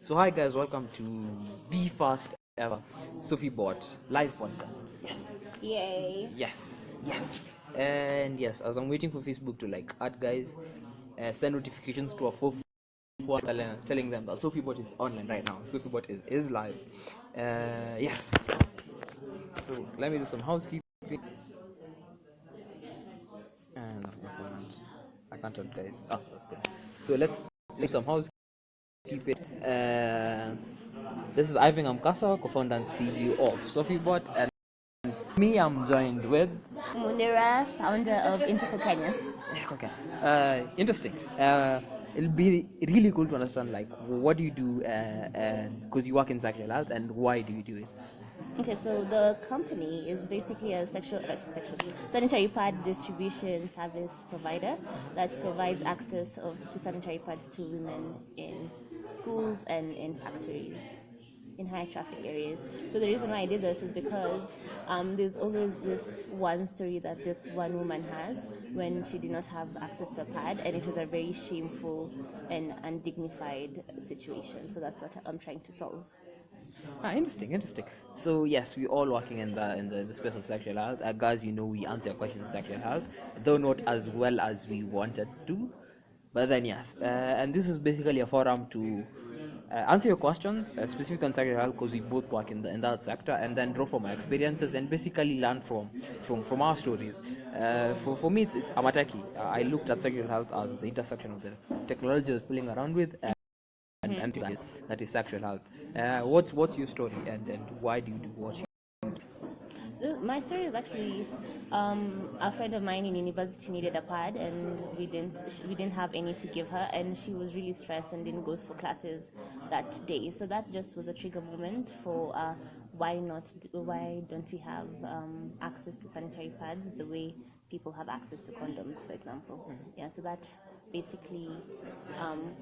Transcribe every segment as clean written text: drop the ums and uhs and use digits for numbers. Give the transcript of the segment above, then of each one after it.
So hi guys, welcome to the first ever Sophie Bot live podcast. Yes, Yay. yes, yes, and yes. As I'm waiting for Facebook to add guys, send notifications to our phone, telling them that Sophie Bot is online right now. Sophie Bot is live. Yes. So let me do some housekeeping. And I can't tell guys. Oh, that's good. So let's do some housekeeping. This is Ivan Amkasa, co-founder and CEO of SophieBot, and me, I'm joined with Munira, founder of Interco Kenya. okay, interesting. It'll be really cool to understand what do you do, and because you work in sexual health, and why do you do it? Okay, so the company is basically a sanitary pad distribution service provider that provides access to sanitary pads to women in schools and in factories, in high traffic areas. So the reason why I did this is because there's always this one story that this one woman has when she did not have access to a pad, and it was a very shameful and undignified situation. So that's what I'm trying to solve. Interesting. So yes, we all working in the space of sexual health. Guys, we answer your questions in sexual health, though not as well as we wanted to. But then yes, and this is basically a forum to answer your questions, specific on sexual health, because we both work in that sector, and then draw from our experiences and basically learn from our stories. For me, I'm a techie. I looked at sexual health as the intersection of the technology that's pulling around with and that is sexual health. What's your story, and why do you do what you My story is actually a friend of mine in university needed a pad, and we didn't have any to give her, and she was really stressed and didn't go for classes that day. So that just was a trigger moment for why don't we have access to sanitary pads the way people have access to condoms, for example. Yeah, so that basically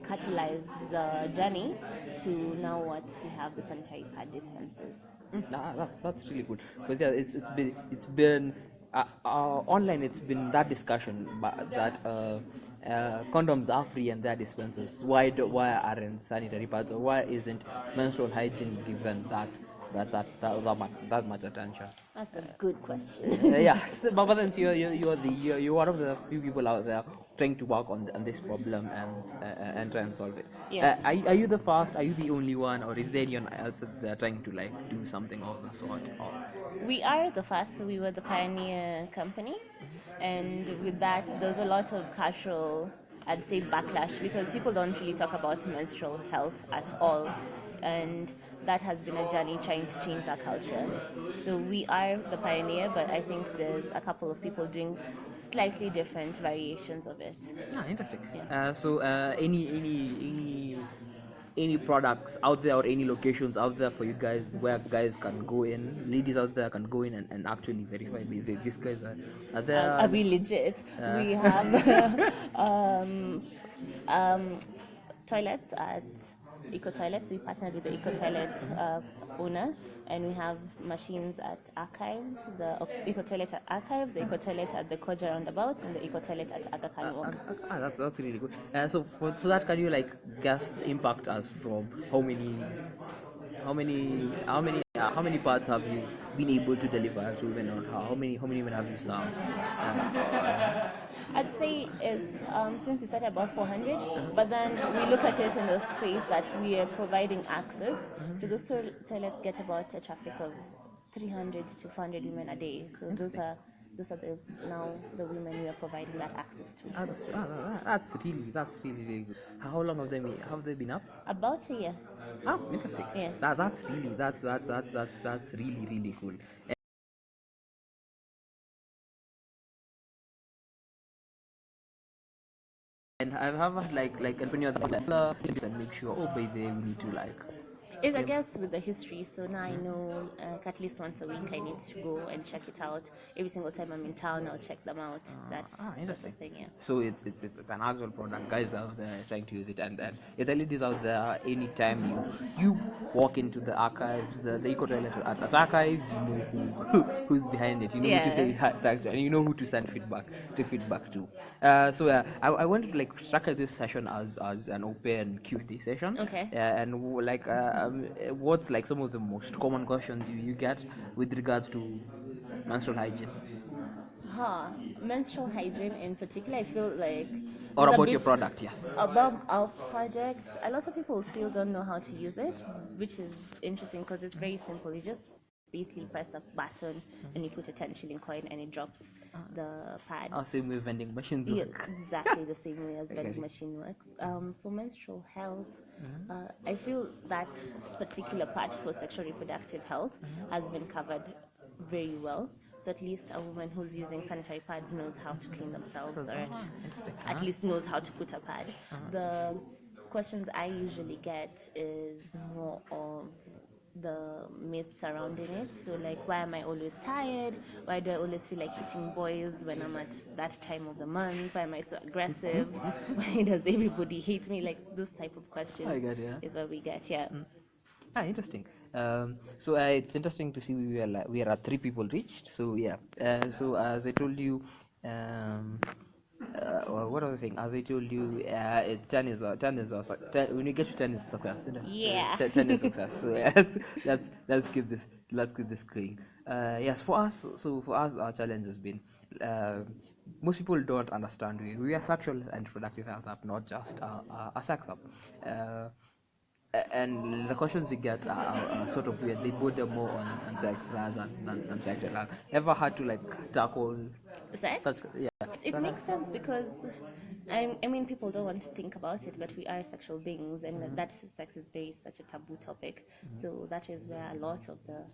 catalyzed the journey to now what we have the sanitary pad dispensers. Nah, that's really good because yeah, it's been online. It's been that discussion, but that condoms are free and they're dispensers. Why aren't sanitary pads, or why isn't menstrual hygiene given that much attention? That's a good question. Yes, but then you're one of the few people out there trying to work on this problem and try and solve it. Yes. Are you the first? Are you the only one, or is there anyone else that they're trying to do something of the sort? Or We are the first, so we were the pioneer company, and with that, there's a lot of cultural, I'd say, backlash because people don't really talk about menstrual health at all, and that has been a journey trying to change that culture. So we are the pioneer, but I think there's a couple of people doing slightly different variations of it. yeah, interesting. Yeah. So any products out there or any locations out there for you guys where guys can go in, ladies out there can go in and actually verify these guys are Are there. we legit? Uh, We have um, um, toilets at Eco Toilets. We partnered with the Eco Toilet owner, and we have machines at Archives, the Eco Toilet at Archives, the Eco Toilet at the Koja Roundabout, and the Eco Toilet at Aga Khan Walk. that's really good. So for that, can you guess the impact as from how many parts have you been able to deliver to women, or how many women have you served? I'd say it's since we started about 400, but then we look at it in the space that we are providing access. So those toilets get about a traffic of 300 to 400 women a day. So Interesting. those are now the women we are providing that access to. That's really good. How long have they been up? About a year. Oh, interesting. Yeah. That's really that's really cool. And I've had entrepreneurs and make sure, oh by the way, we need to Is I guess with the history, so now I know at least once a week I need to go and check it out. Every single time I'm in town, I'll check them out. That sort Interesting. of thing, yeah. So it's an actual product. Guys out there trying to use it, and it ladies out there. Anytime you walk into the archives, the eco toilet at archives, you know who's behind it. You know who to say Yeah. thanks to, and you know who to send feedback to. I wanted to like structure this session as an open Q&A session. Okay. What's like some of the most common questions you get with regards to menstrual hygiene Huh. Menstrual hygiene in particular, I feel like or is a about your bit product? Yes. above our project. A lot of people still don't know how to use it, which is interesting because it's very simple. You just basically press a button and you put a 10 shilling coin and it drops the pad. Same way vending machines Yeah, work. exactly the same way as I get vending it. machine works. For menstrual health, I feel that particular part for sexual reproductive health has been covered very well. So at least a woman who's using sanitary pads knows how to clean themselves, or Interesting. at least knows how to put a pad. The questions I usually get is more of the myths surrounding it. So like, why am I always tired? Why do I always feel like hitting boys when I'm at that time of the month? Why am I so aggressive? Why does everybody hate me? Like those type of questions I get it, yeah. is what we get. Yeah. Interesting. It's interesting to see we are at 3 people reached. So yeah. So as I told you, what was I saying? As I told you, 10 when you get to 10 it's success. You know? Yeah. 10 is success. So yeah, let's keep this going. Yes, for us. So for us, our challenge has been. Most people don't understand we are sexual and reproductive health app, not just a sex app. And the questions we get are sort of weird. They border more on sex rather than sexual health. Ever had to like tackle Sex? such? Yeah. It makes sense because I mean people don't want to think about it, but we are sexual beings, and that sex is very such a taboo topic. So that is where a lot of the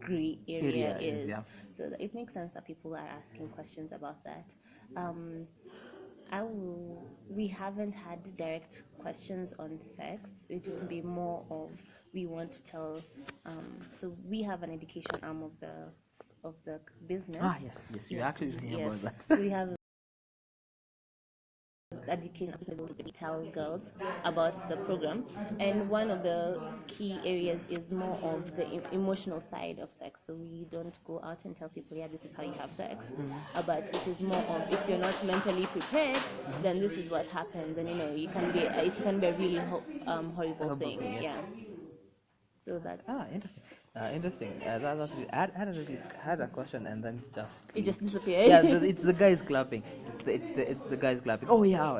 gray area Area is, is. yeah. So it makes sense that people are asking questions about that. Um, we haven't had direct questions on sex. It will be more of we want to tell. So we have an education arm of the business. Yes. You actually talking Yes. about that. So we have education to tell girls about the program, and one of the key areas is more of the emotional side of sex. So we don't go out and tell people, yeah, this is how you have sex, but it is more of if you're not mentally prepared, then this is what happens, and it can be a really horrible thing. Yes. Yeah. So that's Interesting. Interesting. That's had a question and then just it. Just leaves. disappeared. Yeah, it's the guys clapping. It's the guys clapping. Oh yeah,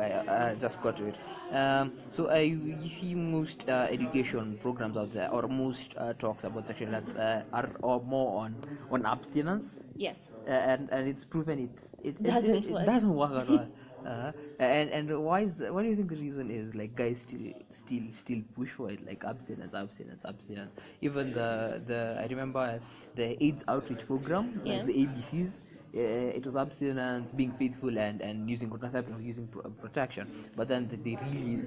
I just got to it. You see most education programs out there, or most talks about sexual health are or more on abstinence. Yes. And it's proven Doesn't it work. doesn't work at all. And why do you think the reason is like guys still push for it, like abstinence. Even the I remember the AIDS outreach program, Yeah. like the ABCs. It was abstinence, being faithful, and using contraceptive, using protection. But then they really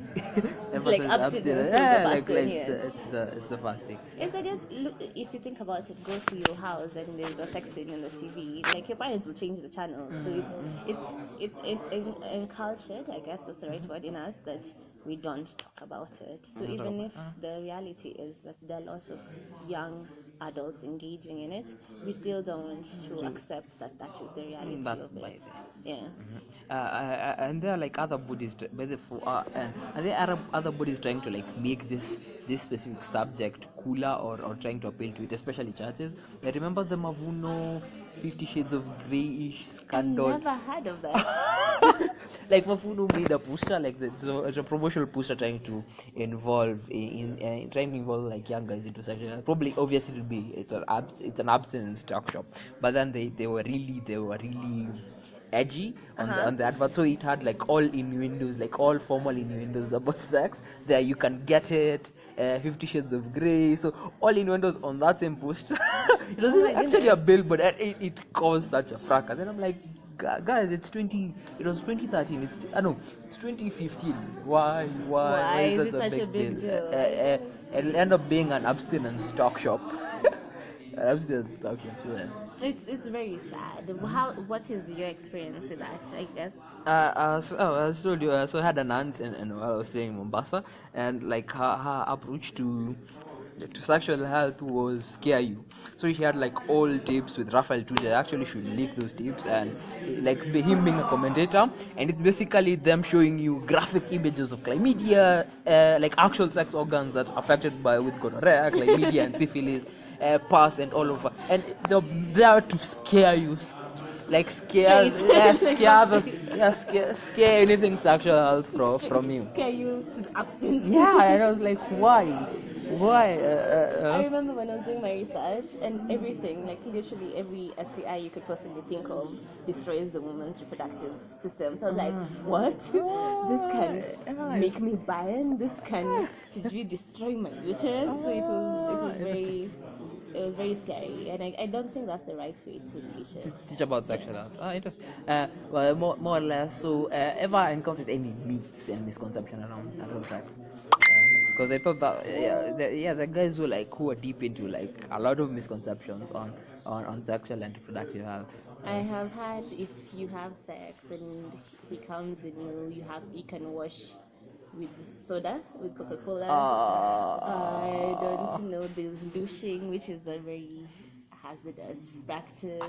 Like emphasize abstinence abstinence. is the Yeah, first one, yes. it's the first thing. It's, I guess, look, if you think about it, go to your house and there's a sex scene on the TV. Like your parents will change the channel, so it's encultured. I guess that's the right word in us that we don't talk about it. So even if the reality is that there are lots of young adults engaging in it, we still don't want to accept that that is the reality That's of my it. thing. Yeah. And there are like other bodies, and there are other bodies trying to like make this specific subject cooler or trying to appeal to it, especially churches. I remember the Mavuno 50 Shades of Greyish I scandal. never heard of that. Like Mavuno made a poster, like it's a promotional poster trying to involve in trying to involve like young guys into sexual. Probably obviously it'll be it's an abstinence talk shop, but then they were really edgy on the advert, so it had like all innuendos, like all formal innuendos about sex. There you can get it. 50 Shades of Grey, so all innuendos on that same poster. It was Oh my actually a goodness. bill, but it caused such a fracas, and I'm like, guys, it's 20. It was 2013. It's 2015. Why Why is is that it a such a big deal? big deal? I guess. It'll end up being an abstinence talk shop. An abstinence talk shop. So, It's very sad. What is your experience with that? I guess. I told you. So I had an aunt, and while I was staying in Mombasa, and like her approach to sexual health was scare you. So she had like old tapes with Raphael Tuja. Actually, should leak those tapes, and like him being a commentator, and it's basically them showing you graphic images of chlamydia, like actual sex organs that are affected by with gonorrhea, chlamydia, and syphilis, pus, and all over, and they're there to scare you, like scare, Straight. yeah, Like go scare the, straight. yeah, scare anything sexual health from you. Scare you to abstinence. Yeah, and I was like, why? I remember when I was doing my research, and everything, like literally every STI you could possibly think of, destroys the woman's reproductive system. So I was like, what? This can make me barren. This can destroy my uterus. So Interesting. it was very scary, and I don't think that's the right way to teach it. Teach about sexual health. Interesting. Well, more or less. So, ever encountered any myths and misconception around sex? Because I thought that the guys who are deep into like a lot of misconceptions on sexual and reproductive health. I have had, if you have sex and he comes and you can wash with soda, with Coca-Cola. I don't know, there's douching, which is a very hazardous practice.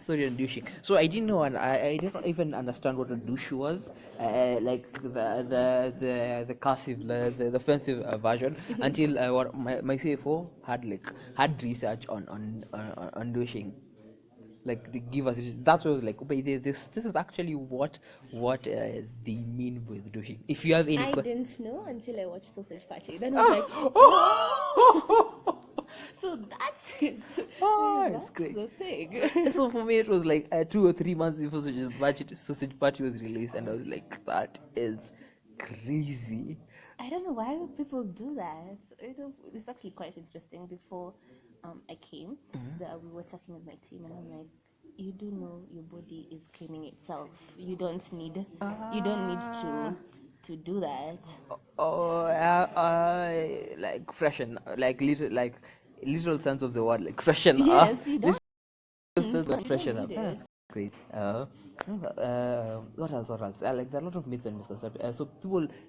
Sorry, on douching. So I didn't know, and I didn't even understand what a douche was, like the cursive, the offensive version, until what my CFO had research on douching. Like they give us, that's what I was like, okay, this is actually what they mean with douching. If you have any I questions. didn't know until I watched Sausage Party. Then I was like, oh! So that's it. Oh, So it's that's great. the thing. So for me, it was like 2 or 3 months before Sausage Party was released, and I was like, that is crazy. I don't know why people do that. It's actually quite interesting. Before I came, that we were talking with my team, and I'm like, you do know your body is cleaning itself. You don't need to do that. Oh, like freshen, like literal sense of the word, like freshen up. Yes, you don't. Literal sense You of freshen don't up. need That's it. great. What else? What else? Like there are a lot of myths and misconceptions. So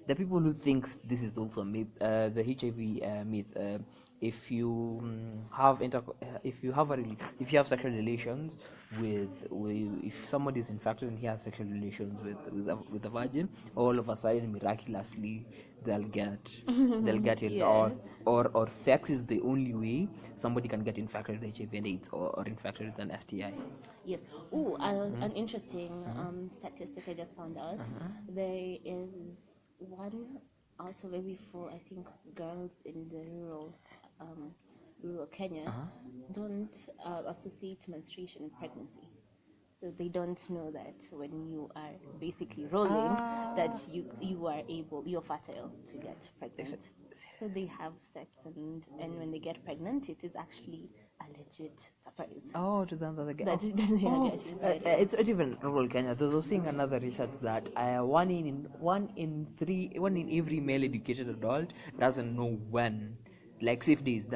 the people who think this is also a myth, the HIV myth. If you if you have sexual relations if somebody is infected and he has sexual relations with a virgin, all of a sudden miraculously they'll get it, Yeah. or sex is the only way somebody can get infected with HIV and AIDS, or infected with an STI. Yes. Oh, an interesting statistic I just found out. There is one out of every four, I think, girls in the rural Kenya don't associate menstruation with pregnancy. So they don't know that when you are basically rolling, that you're fertile to get pregnant. So they have sex, and when they get pregnant, it is actually a legit surprise. Oh, to them that they get. That Oh, they are oh, getting pregnant. it's not even rural Kenya. There's also seeing another research that one in every male educated adult doesn't know when, like safe days,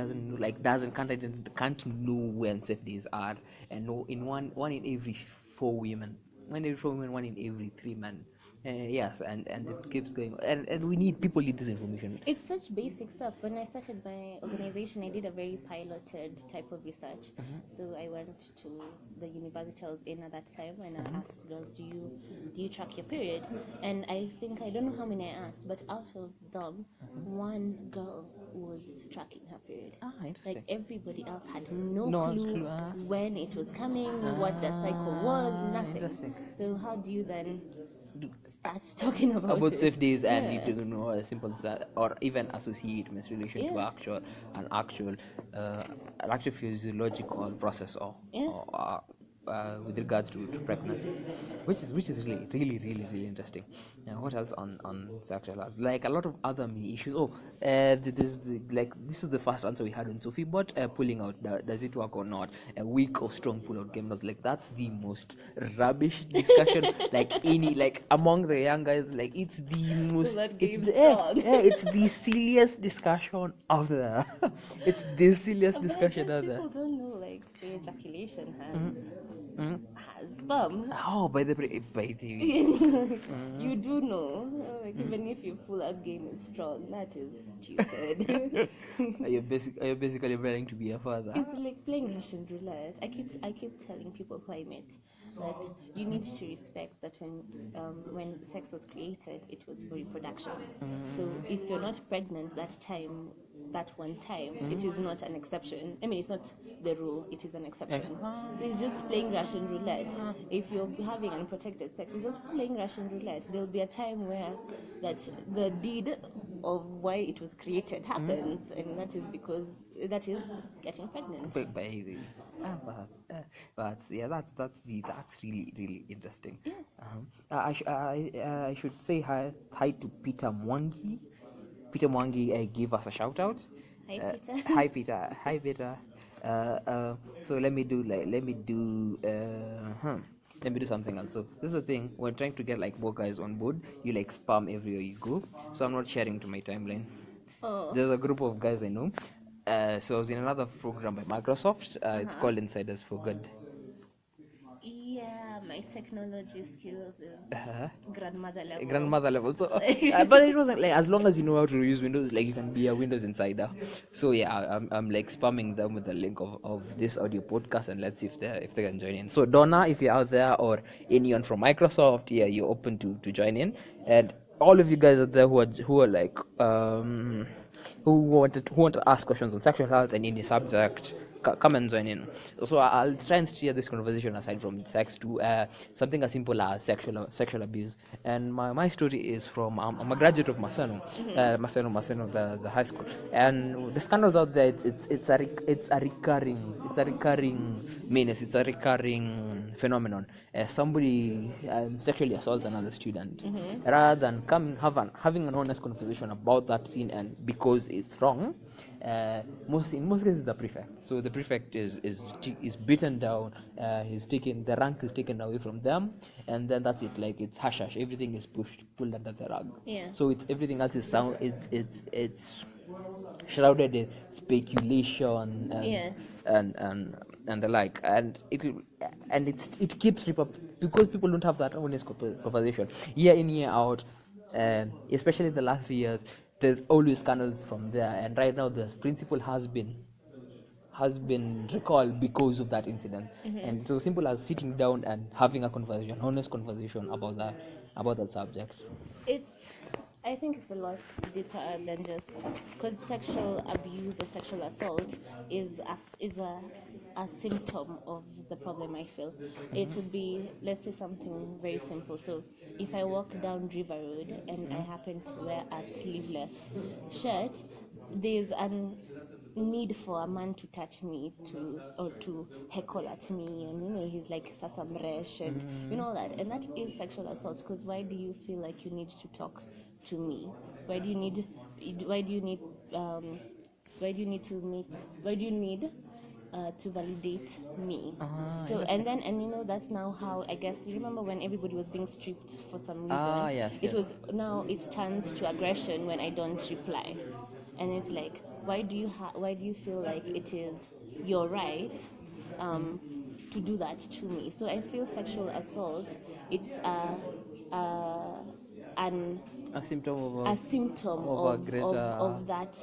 can't know when safe days are, and no in one in every 4 women, one in every 3 men. Yes, and it keeps going, and we need people need this information. It's such basic stuff. When I started my organization, I did a very piloted type of research. So I went to the university I was in at that time, and I asked girls, do you track your period? And I don't know how many I asked, but out of them, one girl was tracking her period. Interesting. Like everybody else had no No clue when it was coming, what the cycle was, nothing. Interesting. So how do you then start talking about it? Safe days, and you Yeah. don't know as simple as that, or even associate menstruation to Yeah. an actual physiological process, Yeah. or with regards to pregnancy, which is really interesting. What else on sexual health? Like a lot of other mini issues. This is the first answer we had on Sophie, but pulling out, does it work or not? A weak or strong pull out game. Like that's the most rubbish discussion. Like among the young guys, like it's the most. that It's game's the strong. it's the silliest discussion out there. It's the silliest But I discussion guess out there. people don't know like the ejaculation Mhm. has sperm. Oh, by the You do know, like even if your full out game is strong, that is stupid. are you basically planning to be a father? It's like playing Russian roulette. I keep telling people who I met that you need to respect that when sex was created, it was for reproduction. So if you're not pregnant that one time, it is not an exception. I mean, it's not the rule; it is an exception. So it's just playing Russian roulette. If you're having unprotected sex, it's just playing Russian roulette. There'll be a time where that the deed of why it was created happens, and that is because that is getting pregnant. Baby. But yeah, that's really interesting. Yeah. I should say hi to Peter Mwangi. Peter Mwangi gave us a shout out. Hi, Peter. Hi Peter. Hi Peter. So let me do let me do something else. So this is the thing, we're trying to get like more guys on board. You like spam everywhere you go. So I'm not sharing to my timeline. Oh. There's a group of guys I know. So I was in another program by Microsoft. It's called Insiders for Good. Yeah, my technology skills is grandmother level. Grandmother level. So, but it wasn't like as long as you know how to use Windows, like you can be a Windows insider. So yeah, I'm like spamming them with the link of this audio podcast, and let's see if they can join in. So Donna, if you're out there, or anyone from Microsoft, yeah, you're open to join in, and all of you guys out there who are like who want to ask questions on sexual health and any subject, come and join in. So I'll try and steer this conversation aside from sex to something as simple as sexual abuse. And my story is from I'm a graduate of Maseno, the high school. And the scandals out there, it's a recurring menace. It's a recurring phenomenon. Somebody sexually assaults another student, rather than having an honest conversation about that scene, and because it's wrong, in most cases the prefect. So the prefect is beaten down. The rank is taken away from them, and then that's it. Like it's hush hush. Everything is pulled under the rug. Yeah. So it's everything else is sound. It's shrouded in speculation Yeah. and the like, and it keeps because people don't have that honest conversation year in year out, especially the last few years. There's always scandals from there, and right now the principal has been recalled because of that incident. And so simple as sitting down and having a conversation, honest conversation about that subject. It's I think it's a lot deeper than just because sexual abuse or sexual assault is a symptom of the problem. I feel it would be, let's say, something very simple. So if I walk down River Road and I happen to wear a sleeveless shirt, there's an need for a man to touch me or to heckle at me, and he's like sasa mresh and that, and that is sexual assault. Because why do you feel like you need to talk to me? Why do you need why do you need um why do you need to make why do you need to validate me? So that's now how, I guess, you remember when everybody was being stripped for some reason. Yes, It was now it turns to aggression when I don't reply, and it's like, why do you feel like it is your right to do that to me? So I feel sexual assault, it's an A symptom of a symptom of a greater of that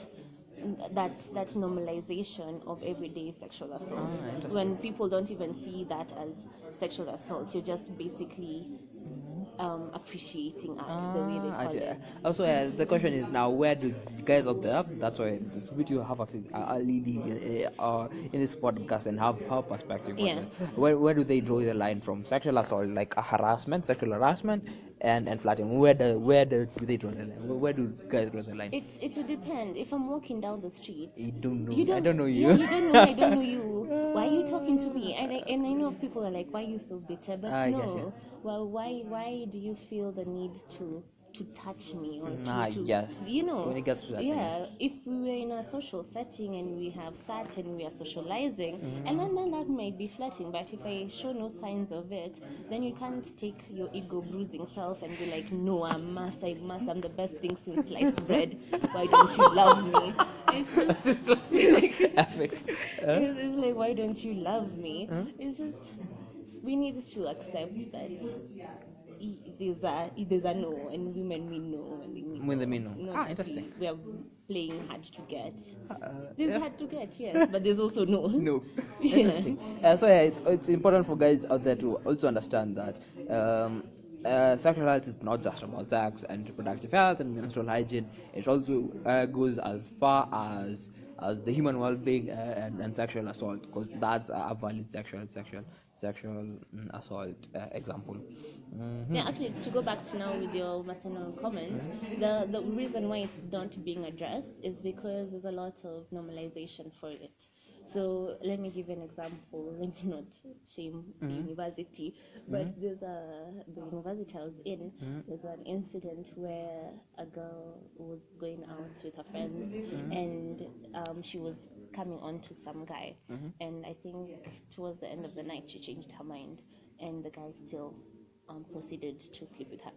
normalization of everyday sexual assault. interesting. When people don't even see that as sexual assault, you're just basically appreciating art the way they call it. Also, the question is now, where do the guys out there? That's why it's good to have a lead in this podcast and have her perspective on Yeah. it. Where do they draw the line from sexual assault, like sexual harassment, and flirting? Do they draw the line? Where do guys draw the line? It would depend. If I'm walking down the street, You don't know. you I don't. don't know Yeah, you. you don't know me. I don't know you. Why are you talking to me? And I know people are like, why are you so bitter? But I get you. no. Well, why do you feel the need to touch me or to Yes. you know? When it gets to that thing. Yeah. If we were in a social setting and we have sat and we are socializing, and then that might be flirting. But if I show no signs of it, then you can't take your ego bruising self and be like, no, I must, I'm the best thing since sliced bread. Why don't you love me? It's just like, Epic. it's like, why don't you love me? It's just, we need to accept that there's a no, and women mean no when they mean When no. they mean no. Not that Interesting. we are playing hard to get. Yeah. There's hard to get, yes, but there's also no. No. Yeah. Interesting. So yeah, it's important for guys out there to also understand that sexual health is not just about sex and reproductive health and menstrual hygiene. It also goes as far as the human well-being and sexual assault, because that's a valid sexual assault example. Yeah, actually, to go back to now with your maternal comment, the reason why it's not being addressed is because there's a lot of normalization for it. So let me give an example. Let me not shame the university, but the university I was in. There's an incident where a girl was going out with her friends, and she was coming on to some guy, and I think towards the end of the night she changed her mind, and the guy still proceeded to sleep with her.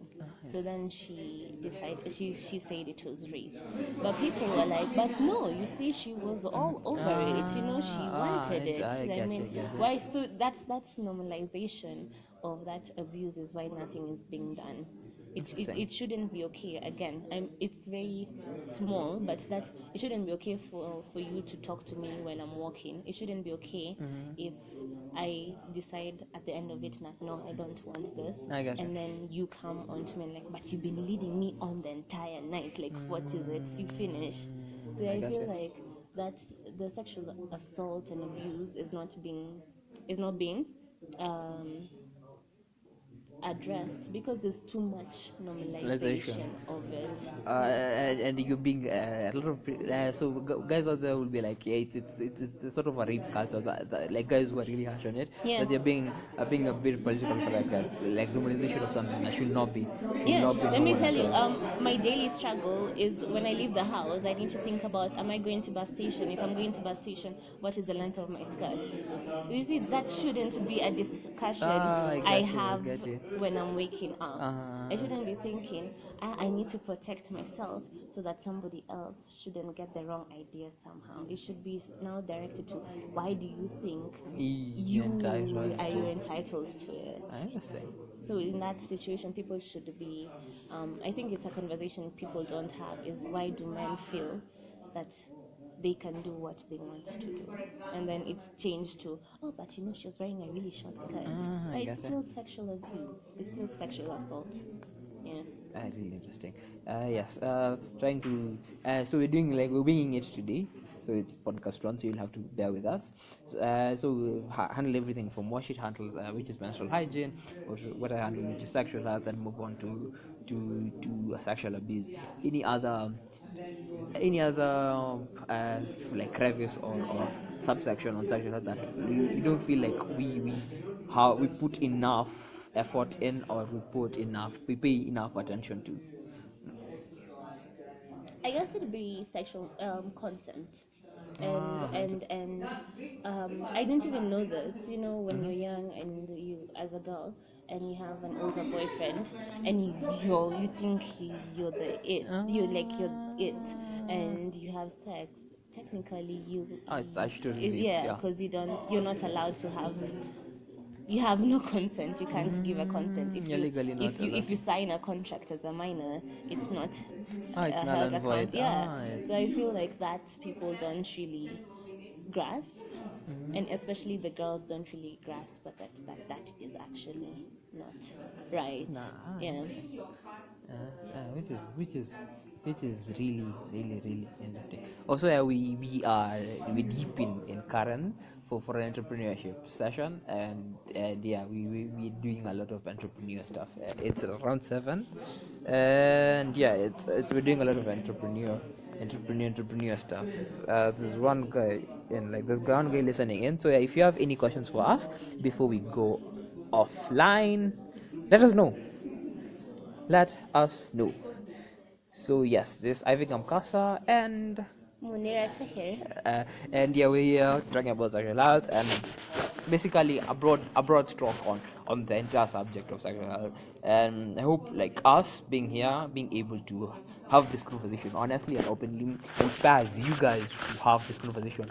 So then she decided, she said it was rape. But people were like, but no, you see, she was all over it. You know, she wanted it. I get you, get you. Why? So that's normalization of that abuse is why nothing is being done. It shouldn't be okay. Again, it's very small, but that it shouldn't be okay for you to talk to me when I'm walking. It shouldn't be okay if I decide at the end of it, no, I don't want this, I gotcha. and then you come on to me and like, but you've been leading me on the entire night. Like, what is it? You finish. So I gotcha. feel like that the sexual assault and abuse is not being um, addressed because there's too much normalization of it. And you being a lot of so guys out there will be like, yeah, it's a sort of a rape culture that like guys who are really harsh on it, Yeah. that they're being a bit political correct. That's like normalization of something that should not be Yeah, let me normal tell at you, all. my daily struggle is when I leave the house, I need to think about, am I going to bus station? If I'm going to bus station, what is the length of my skirt? You see, that shouldn't be a discussion I have get you. when I'm waking up. Uh, I shouldn't be thinking, I need to protect myself so that somebody else shouldn't get the wrong idea somehow. It should be now directed to, why do you think you are you entitled to it? Interesting. So in that situation, people should be. I think it's a conversation people don't have. Is why do men feel that they can do what they want to do, and then it's changed to, oh, but you know, she was wearing a really short skirt. But it's still sexual abuse. It's still sexual assault. Yeah. Really interesting. Yes. Trying to. So we're winging it today. So it's podcast one, so you'll have to bear with us. So we'll handle everything from wash it handles, which is menstrual hygiene, what I handle, which is sexual health, and move on to sexual abuse. Any other like crevice or subsection on sexual health that you don't feel like we put enough effort in, or we pay enough attention to? I guess it'd be sexual consent, and I didn't even know this. You know, when you're young and you, as a girl, and you have an older boyfriend, and you think you're you're it, and you have sex. Technically, It's statutory rape, yeah, yeah. because you're not allowed to have. You have no consent. You can't give a consent. You're legally not allowed. If you sign a contract as a minor, it's not It's null held and void. account. Yeah. Yes. So I feel like that people don't really grasp, and especially the girls don't really grasp that is actually not right. Nah, Yeah. interesting. Which is really interesting. Also, we deep in current for an entrepreneurship session, and yeah, we're doing a lot of entrepreneur stuff. It's around 7, and yeah, it's we're doing a lot of entrepreneur stuff. There's one guy there's one guy listening in. So yeah, if you have any questions for us before we go offline, let us know. Let us know. So yes, this Ivy Kamkasa, Munira Tahir. uh, and yeah, we are talking about sexual health and basically a broad stroke on the entire subject of sexual health. And I hope like us being here, being able to have this conversation honestly and openly inspires you guys to have this conversation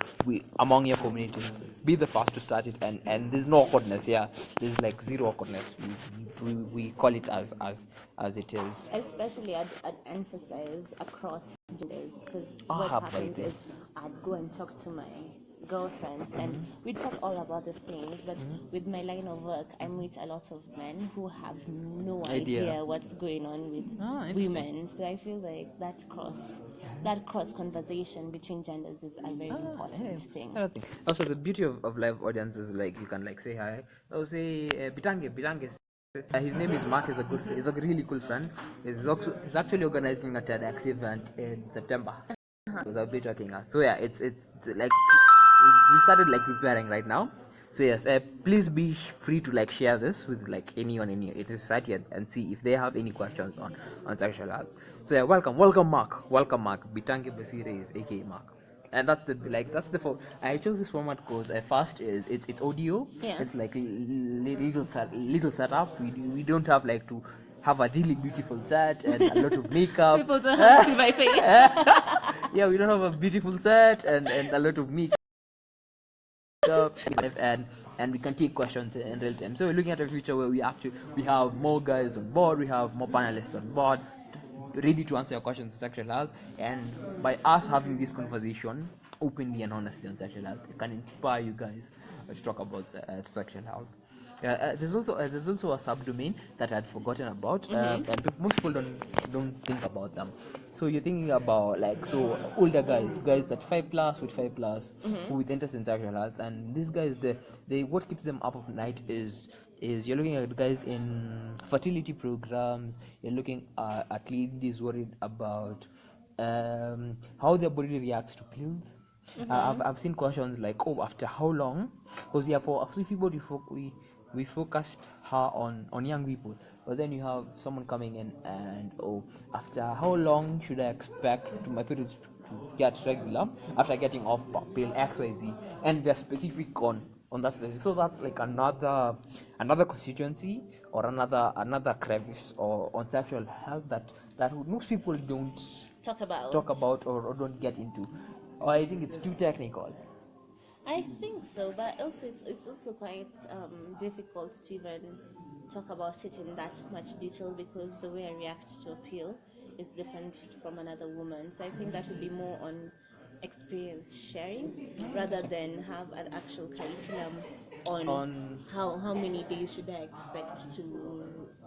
among your communities. Be the first to start it, and there's no awkwardness here. There's like zero awkwardness. We call it as it is. Especially I'd emphasize across genders, because what happens is I'd go and talk to my girlfriends and we talk all about these things, but with my line of work I meet a lot of men who have no idea what's going on with women. So I feel like that cross conversation between genders is a very important thing. I don't think. Also, the beauty of live audience is like you can like say hi. Oh, say Bitange. His name is Mark. He's a really cool friend. He's actually organizing a TEDx event in September. So they'll be talking us. So yeah, it's like we started like preparing right now. So yes, please be free to like share this with like anyone in your society, and see if they have any questions on sexual health. So yeah, welcome Mark. Bitange Basire is aka Mark. And I chose this format because first is it's audio. Yeah. It's like little setup. We don't have like to have a really beautiful set and a lot of makeup. People don't have to see my face. Yeah, we don't have a beautiful set and a lot of makeup. And we can take questions in real time. So we're looking at a future where we have more guys on board, we have more panelists on board, ready to answer your questions on sexual health. And by us having this conversation openly and honestly on sexual health, it can inspire you guys to talk about sexual health. There's also a subdomain that I'd forgotten about, and most people don't think about them. So you're thinking about like older guys 35 plus with 5 plus who with interest in sexual health, and these guys they what keeps them up at night is you're looking at guys in fertility programs. You're looking at ladies worried about how their body reacts to pills. I've seen questions like, oh, after how long? Because yeah, for Sophie body we focused her on young people, but then you have someone coming in and, oh, after how long should I expect to my periods to get regular after getting off pill XYZ, and they're specific on that specific. So that's like another constituency or another crevice or on sexual health that most people don't talk about or don't get into, or I think it's too technical. I think so, but also it's also quite difficult to even talk about it in that much detail, because the way I react to a pill is different from another woman. So I think that would be more on experience sharing rather than have an actual curriculum on how many days should I expect to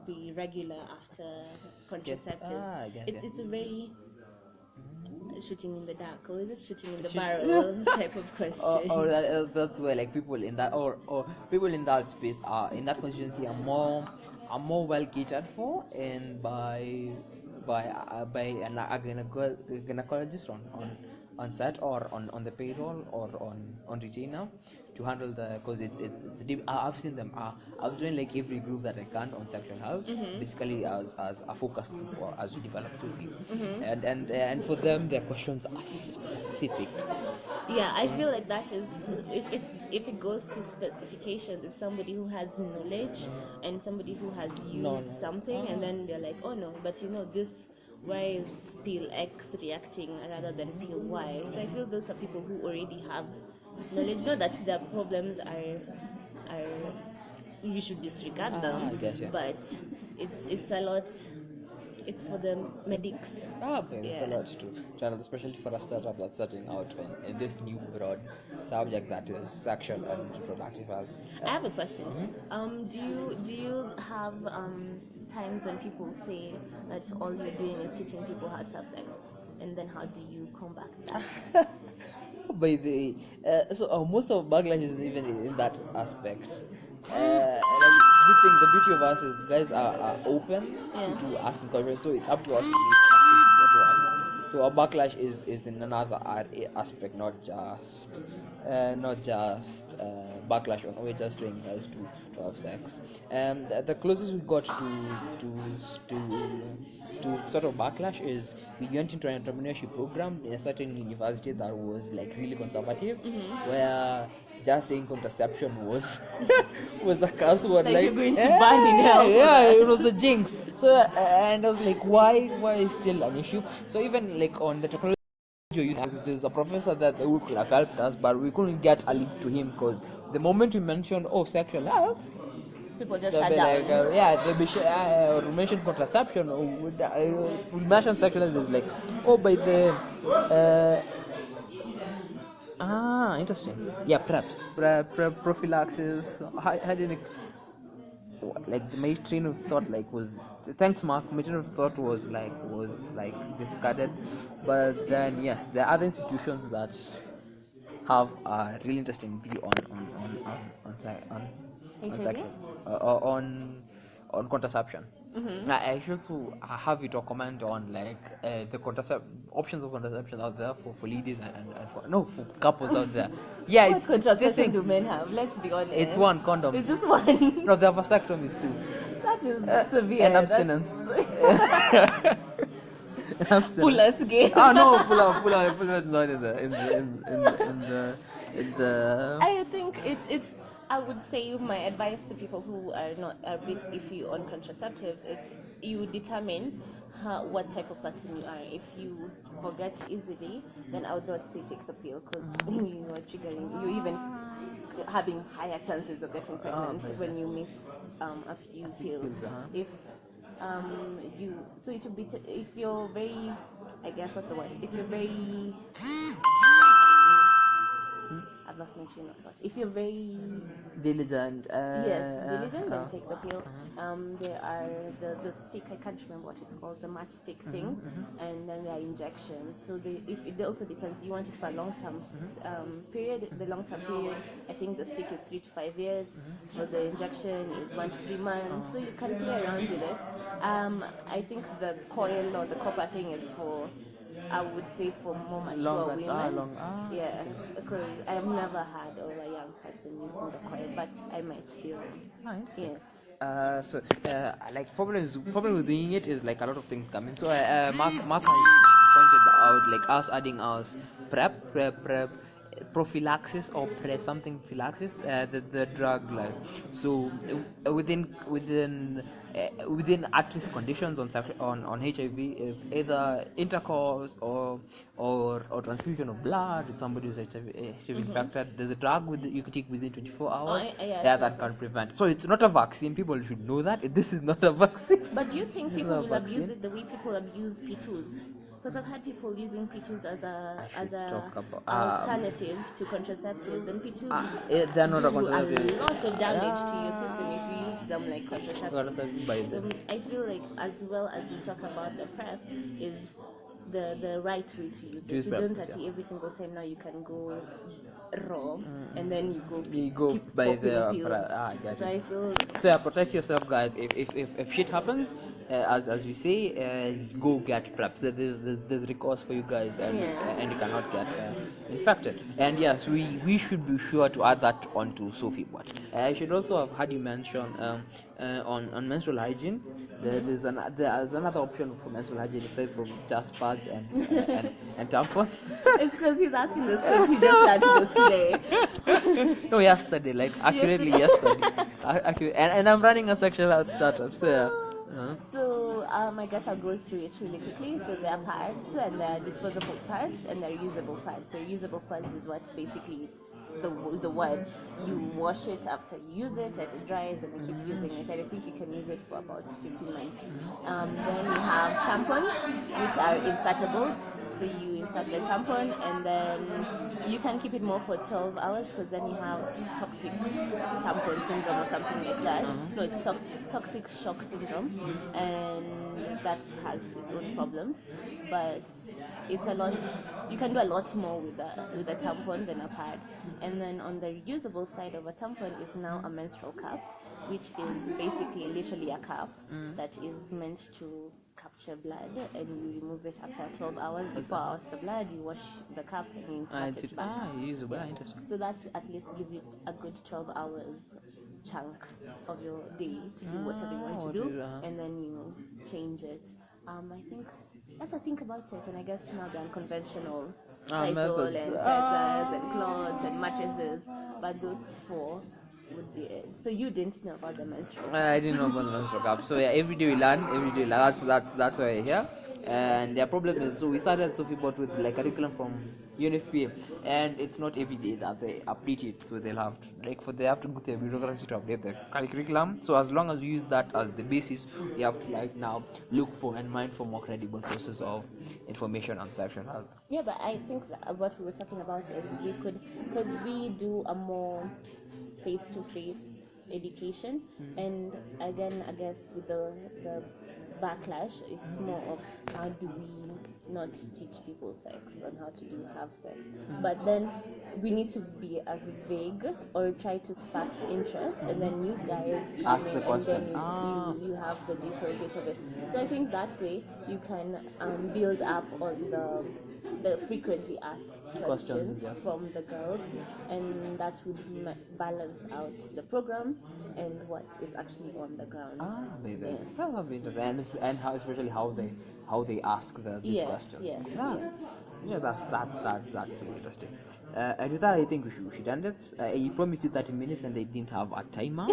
be regular after contraceptives. I get it. It's a very shooting in the dark, or is it shooting in the barrel type of question? That's where like people in that or people in that space are in that constituency are more well catered for, and by a gynecologist on set or on the payroll or on retainer to handle because it's deep. I've seen them. I've joined like every group that I can on sexual health, basically as a focus group or as we develop Sophie. And for them their questions are specific. Yeah, I feel like that is, if it goes to specifications, it's somebody who has knowledge and somebody who has used something, and then they're like, oh no, but this, why is pill X reacting rather than pill Y? So I feel those are people who already have knowledge. Not that their problems are you should disregard them, I get you. but it's a lot. it's for the medics. Okay, that's a Yeah. lot to handle, especially for a startup that's starting out in this new broad subject that is sexual and reproductive health. I have a question. Mhm. Do you have times when people say that all you're doing is teaching people how to have sex, and then how do you combat that? By the most of backlash is even in that aspect. Like, good thing, the beauty of us is guys are open Yeah. to asking questions, so it's up to us to make practice what to ask. So our backlash is in another aspect, not just backlash on, oh, we're just doing guys to have sex. The closest we got to sort of backlash is we went into an entrepreneurship program in a certain university that was like really conservative, where just saying contraception was was a curse word. Like you're Like, going to yeah, burn in hell for yeah, that. it was a jinx. So and I was like, why is still an issue? So even like on the technology unit, there's a professor that who could have helped us, but we couldn't get a lead to him because the moment we mentioned, oh, sexual health, People just they'll shut be down. like, they'll be we mentioned contraception, or we mentioned sexual health, is like, oh, by the interesting. Yeah, preps, prophylaxis, hygienic. Like my train of thought like was, thanks Mark, my train of thought was like discarded. But then yes, there are other institutions that have a really interesting view on HIV. sexual on contraception. I should also have you to comment on like the options of contraception out there for ladies and for no, for couples out there. Yeah, What it's this contraception thing. do men have? Let's be honest. It's one condom. It's just one. No, there are vasectomies too. That is And severe. abstinence. And Pull abstinence. us game. Oh no, pull out is not in the. I think it's. I would say my advice to people who are a bit iffy on contraceptives is you determine what type of person you are. If you forget easily, then I would not say take the pill because you are triggering. You even having higher chances of getting pregnant Okay. when you miss a few pills. If you so it would be if you're very, I guess what's the word, if you're very I've lost my train of thought. If you're very Diligent. yes diligent, then take the pill. There are the stick, I can't remember what it's called, the matchstick thing, and then there are injections. So if it also depends, you want it for a long term period. The long term period, I think the stick is 3 to 5 years. For the injection is 1 to 3 months. So you can play around with it. I think the coil or the copper thing is for, I would say, for more mature Longer. women. Yeah, Okay. because I've never had or a young person using the coil, but I might be wrong. Interesting. Yes. Like problem with doing it is like a lot of things coming. So Mark has pointed out like us adding us prep prophylaxis or pre something phylaxis, the drug, like, so within at-risk conditions on HIV, if either intercourse or transfusion of blood with somebody who's HIV infected, there's a drug you could take within 24 hours. That can prevent. So it's not a vaccine. People should know that this is not a vaccine. But do you think It's people not a will abuse vaccine. it the way people abuse P2s? Because I've had people using P2s as I a should talk about alternative to contraceptives, and P2s they're not a do a contraceptive. lot of damage to your system if you use them like contraceptives. By So them. I feel like as well as we talk about the prep is the right way to use it. Use You prep, don't yeah. actually every single time now you can go raw and then You go keep by popping the pills. I get So it. I feel So yeah, protect yourself, guys. If shit happens, as you say, go get preps. There's recourse for you guys, and you cannot get infected. And yes, we should be sure to add that onto Sophie. But I should also have had you mention on menstrual hygiene. There's another option for menstrual hygiene aside from just pads and tampons. it's because he's asking this because he just had this today. No, yesterday, like accurately yesterday. And I'm running a sexual health startup, so yeah. So I guess I'll go through it really quickly. So there are pads and there are disposable pads and there are usable pads. So reusable pads is what basically the word. You wash it after you use it, and it dries, and you keep using it. And I think you can use it for about 15 months. Then you have tampons, which are insertables. So you insert the tampon, and then you can keep it more for 12 hours, because then you have toxic tampon syndrome or something like that. No, it's toxic shock syndrome, and that has its own problems. But it's a lot. You can do a lot more with the tampon than a pad. And then on the reusable side of a tampon is now a menstrual cup, which is basically literally a cup that is meant to capture blood, and you remove it after 12 hours. You pour out the blood, you wash the cup, and you insert it back. Reusable. Interesting. So that at least gives you a good 12 hours chunk of your day to do whatever you want to do, and then you change it. I think that's a think about it, and I guess now the unconventional Lysol and feathers and clothes and mattresses, but those four would be it. So you didn't know about the menstrual cup? I didn't know about the menstrual cup. So yeah, every day we learn. Every day, that's why we're here. And their problem is, so we started Sophie bought with like curriculum from UNFPA, and it's not every day that they update it. So they'll have to, they have to go to the bureaucracy to update the curriculum. So as long as we use that as the basis, we have to like now look for and mine for more credible sources of information on sexual health. Yeah, but I think that what we were talking about is we could, because we do a more face-to-face education, and again, I guess with the backlash, it's more of how do we not teach people sex and how to have sex. But then we need to be as vague or try to spark interest, and then you guys ask the and question. then you have the detailed bit of it. So I think that way you can build up on the frequently asked questions yes. from the girls, and that would balance out the program and what is actually on the ground. Amazing. That would be interesting, and how, especially how they ask these questions. Yes. Yeah, that's really interesting. And with that, I think we should end this. You promised you 30 minutes, and they didn't have a timer.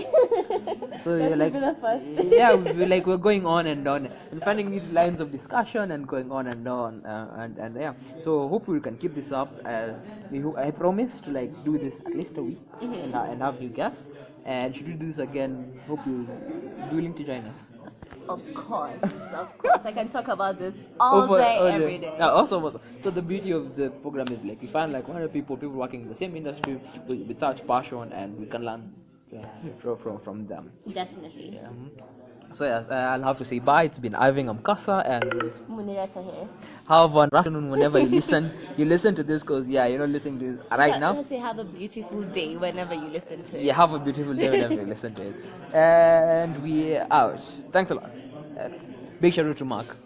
So That you're should like, be the first. yeah, we're going on and on, and finding new lines of discussion and going on and on, and yeah. So hopefully we can keep this up. I promise to like do this at least a week, and have new guests. And should we do this again, hope you'll be willing to join us. Of course. I can talk about this all day, every day. Yeah, awesome. So the beauty of the program is like we find like 100 people working in the same industry with such passion, and we can learn from them. Definitely. So yes, I'll have to say bye. It's been Ivan Amkasa and Munirata here. Have an afternoon whenever you listen. You listen to this because you're not listening to this right now. Let's say have a beautiful day whenever you listen to it. Yeah, have a beautiful day whenever you listen to it. And we are out. Thanks a lot. Big shout out to Mark.